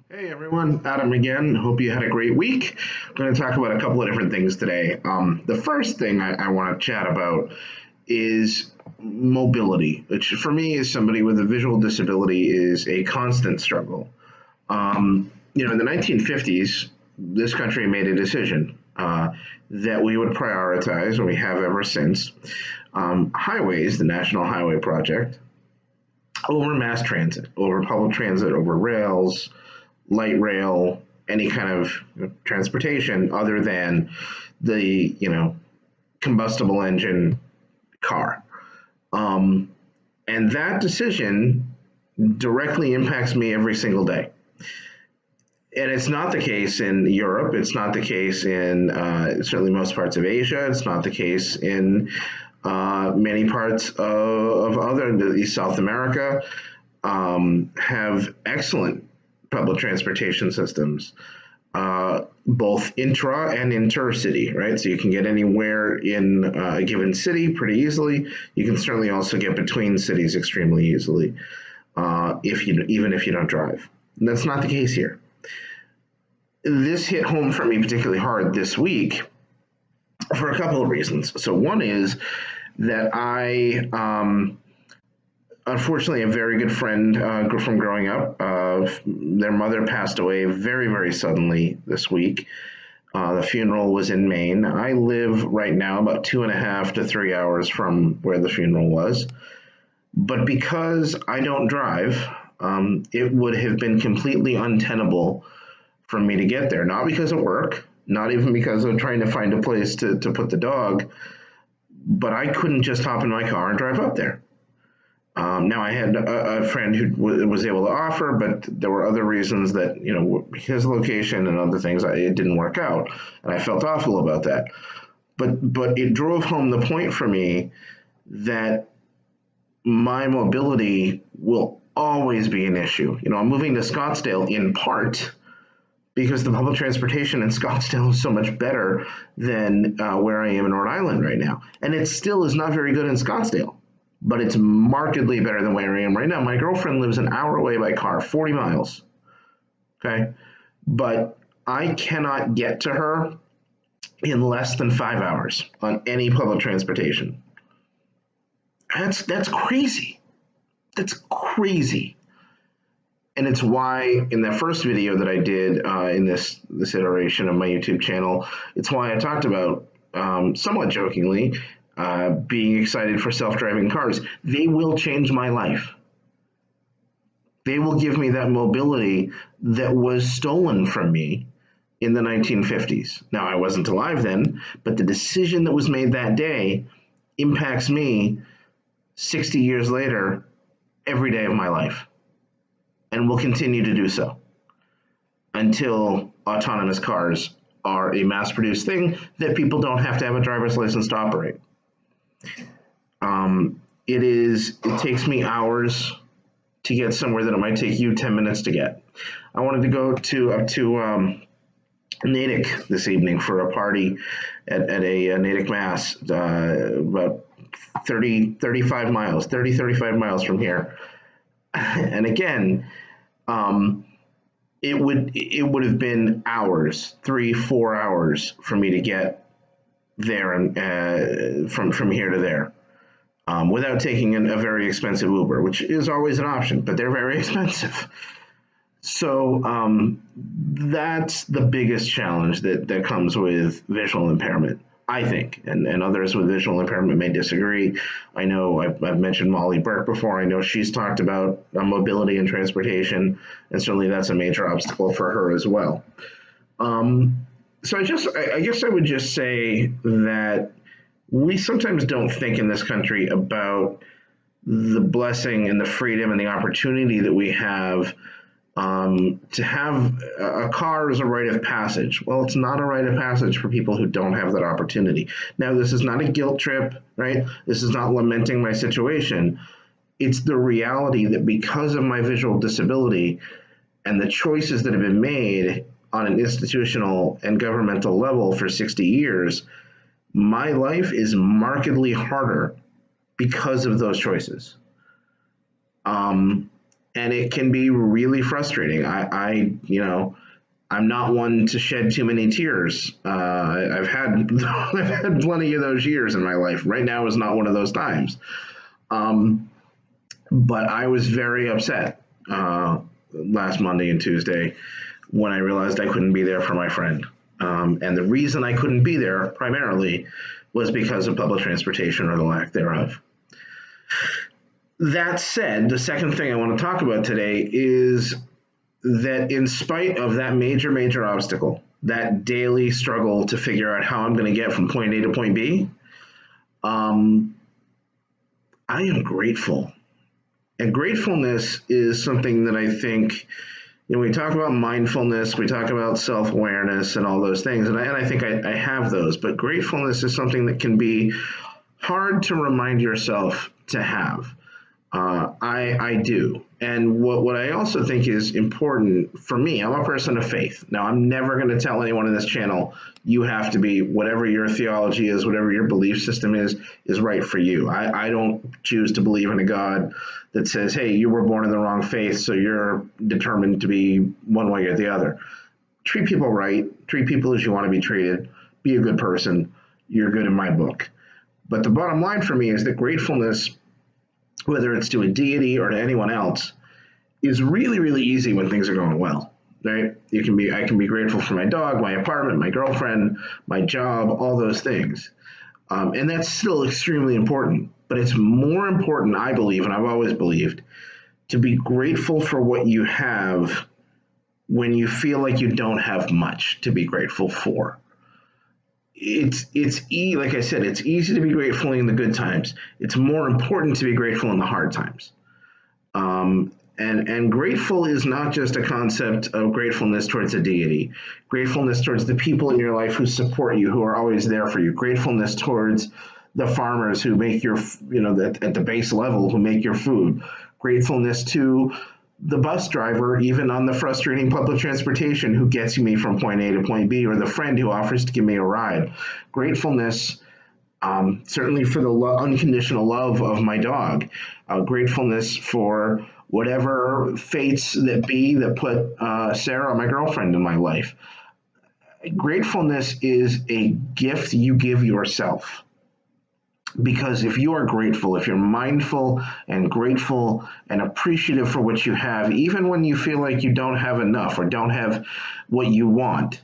Hey everyone, Adam again. Hope you had a great week. I'm going to talk about a couple of different things today. The first thing I want to chat about is mobility, which for me, as somebody with a visual disability, is a constant struggle. In the 1950s, this country made a decision that we would prioritize, and we have ever since, highways, the National Highway Project, over mass transit, over public transit, over rails, light rail, any kind of transportation other than the combustible engine car. Um, and that decision directly impacts me every single day. And it's not the case in Europe. It's not the case in certainly most parts of Asia. It's not the case in many parts of other South America. Have excellent public transportation systems, both intra and intercity, right? So you can get anywhere in a given city pretty easily. You can certainly also get between cities extremely easily, even if you don't drive. And that's not the case here. This hit home for me particularly hard this week for a couple of reasons. So one is that unfortunately, a very good friend from growing up, their mother passed away very, very suddenly this week. The funeral was in Maine. I live right now about 2.5 to 3 hours from where the funeral was. But because I don't drive, it would have been completely untenable for me to get there. Not because of work, not even because of trying to find a place to put the dog, but I couldn't just hop in my car and drive up there. Now I had a friend who was able to offer, but there were other reasons that, his location and other things, it didn't work out, and I felt awful about that. But it drove home the point for me that my mobility will always be an issue. I'm moving to Scottsdale in part because the public transportation in Scottsdale is so much better than where I am in Rhode Island right now, and it still is not very good in Scottsdale, but it's markedly better than where I am right now. My girlfriend lives an hour away by car, 40 miles. Okay. But I cannot get to her in less than 5 hours on any public transportation. That's crazy. That's crazy. And it's why in the first video that I did in this iteration of my YouTube channel, it's why I talked about, somewhat jokingly, being excited for self-driving cars. They will change my life. They will give me that mobility that was stolen from me in the 1950s. Now, I wasn't alive then, but the decision that was made that day impacts me 60 years later every day of my life, and will continue to do so until autonomous cars are a mass-produced thing that people don't have to have a driver's license to operate. It takes me hours to get somewhere that it might take you 10 minutes to get. I wanted to go up to Natick this evening for a party at a Natick Mass, about 35 miles from here. And again, it would have been hours, 3-4 hours for me to get there and from here to there, without taking a very expensive Uber, which is always an option, but they're very expensive. So that's the biggest challenge that comes with visual impairment, I think, and others with visual impairment may disagree. I know I've mentioned Molly Burke before. I know she's talked about mobility and transportation, and certainly that's a major obstacle for her as well. So I guess I would just say that we sometimes don't think in this country about the blessing and the freedom and the opportunity that we have to have a car as a rite of passage. Well, it's not a rite of passage for people who don't have that opportunity. Now, this is not a guilt trip, right? This is not lamenting my situation. It's the reality that because of my visual disability and the choices that have been made on an institutional and governmental level for 60 years, my life is markedly harder because of those choices. and it can be really frustrating. I'm not one to shed too many tears. I've had I've had plenty of those years in my life. Right now is not one of those times. Um, but I was very upset last Monday and Tuesday when I realized I couldn't be there for my friend. And the reason I couldn't be there primarily was because of public transportation or the lack thereof. That said, the second thing I want to talk about today is that in spite of that major, major obstacle, that daily struggle to figure out how I'm going to get from point A to point B, I am grateful. And gratefulness is something that I think, we talk about mindfulness, we talk about self-awareness and all those things, and I think I have those, but gratefulness is something that can be hard to remind yourself to have. I do. And what I also think is important for me, I'm a person of faith. Now, I'm never going to tell anyone in this channel, you have to be, whatever your theology is, whatever your belief system is right for you. I don't choose to believe in a God that says, hey, you were born in the wrong faith, so you're determined to be one way or the other. Treat people right. Treat people as you want to be treated. Be a good person. You're good in my book. But the bottom line for me is that gratefulness, whether it's to a deity or to anyone else, is really, really easy when things are going well, right? I can be grateful for my dog, my apartment, my girlfriend, my job, all those things. And that's still extremely important. But it's more important, I believe, and I've always believed, to be grateful for what you have when you feel like you don't have much to be grateful for. Like I said, it's easy to be grateful in the good times. It's more important to be grateful in the hard times. And grateful is not just a concept of gratefulness towards a deity, gratefulness towards the people in your life who support you, who are always there for you, gratefulness towards the farmers who make your, at the base level, who make your food, gratefulness to the bus driver, even on the frustrating public transportation, who gets me from point A to point B, or the friend who offers to give me a ride. Gratefulness, certainly for the unconditional love of my dog. Gratefulness for whatever fates that be that put Sarah, my girlfriend, in my life. Gratefulness is a gift you give yourself. Because if you are grateful, if you're mindful and grateful and appreciative for what you have, even when you feel like you don't have enough or don't have what you want,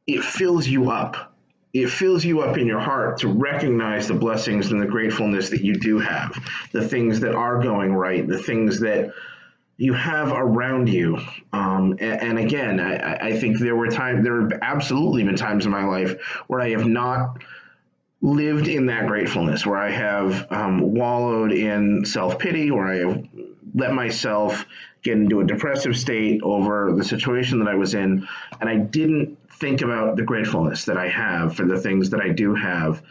it fills you up. It fills you up in your heart to recognize the blessings and the gratefulness that you do have, the things that are going right, the things that you have around you. And again, I think there have absolutely been times in my life where I have not lived in that gratefulness, where I have wallowed in self-pity, where I have let myself get into a depressive state over the situation that I was in, and I didn't think about the gratefulness that I have for the things that I do have.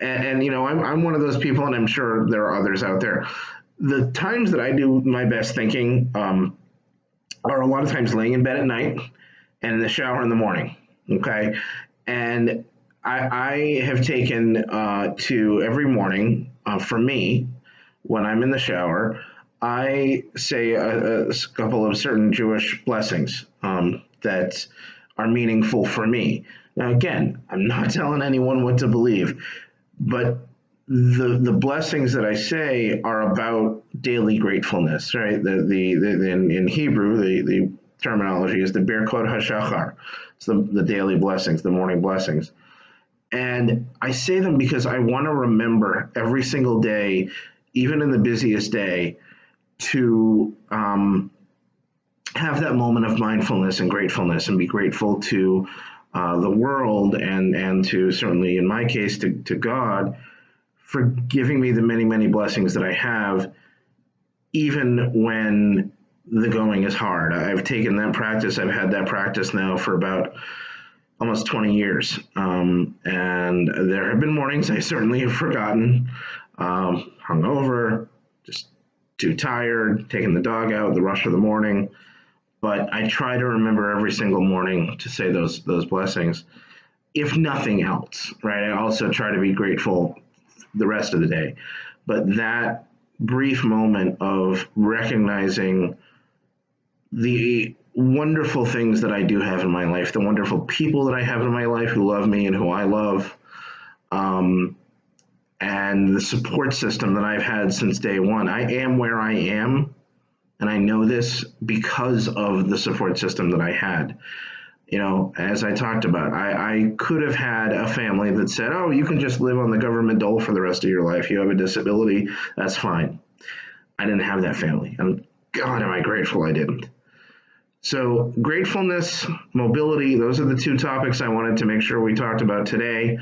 And I'm one of those people, and I'm sure there are others out there. The times that I do my best thinking are a lot of times laying in bed at night and in the shower in the morning, okay? And I have taken to every morning, for me, when I'm in the shower, I say a couple of certain Jewish blessings that are meaningful for me. Now, again, I'm not telling anyone what to believe, but the blessings that I say are about daily gratefulness, right? In Hebrew, the terminology is the Birkot HaShachar. It's the daily blessings, the morning blessings. And I say them because I want to remember every single day, even in the busiest day, to have that moment of mindfulness and gratefulness and be grateful to the world and to, certainly in my case, to God for giving me the many, many blessings that I have, even when the going is hard. I've taken that practice. I've had that practice now for about almost 20 years. And there have been mornings I certainly have forgotten, hungover, just too tired, taking the dog out, the rush of the morning. But I try to remember every single morning to say those blessings, if nothing else, right? I also try to be grateful the rest of the day. But that brief moment of recognizing the wonderful things that I do have in my life, the wonderful people that I have in my life who love me and who I love, um, and the support system that I've had since day one. I am where I am, and I know this because of the support system that I had. As I talked about, I could have had a family that said, oh, you can just live on the government dole for the rest of your life. You have a disability, that's fine. I didn't have that family. And God, am I grateful I didn't. So, gratefulness, mobility, those are the two topics I wanted to make sure we talked about today.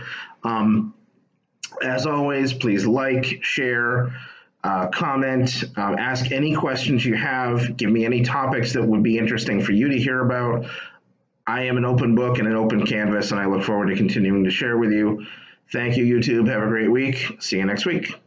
As always, please like, share, comment, ask any questions you have, give me any topics that would be interesting for you to hear about. I am an open book and an open canvas, and I look forward to continuing to share with you. Thank you, YouTube. Have a great week. See you next week.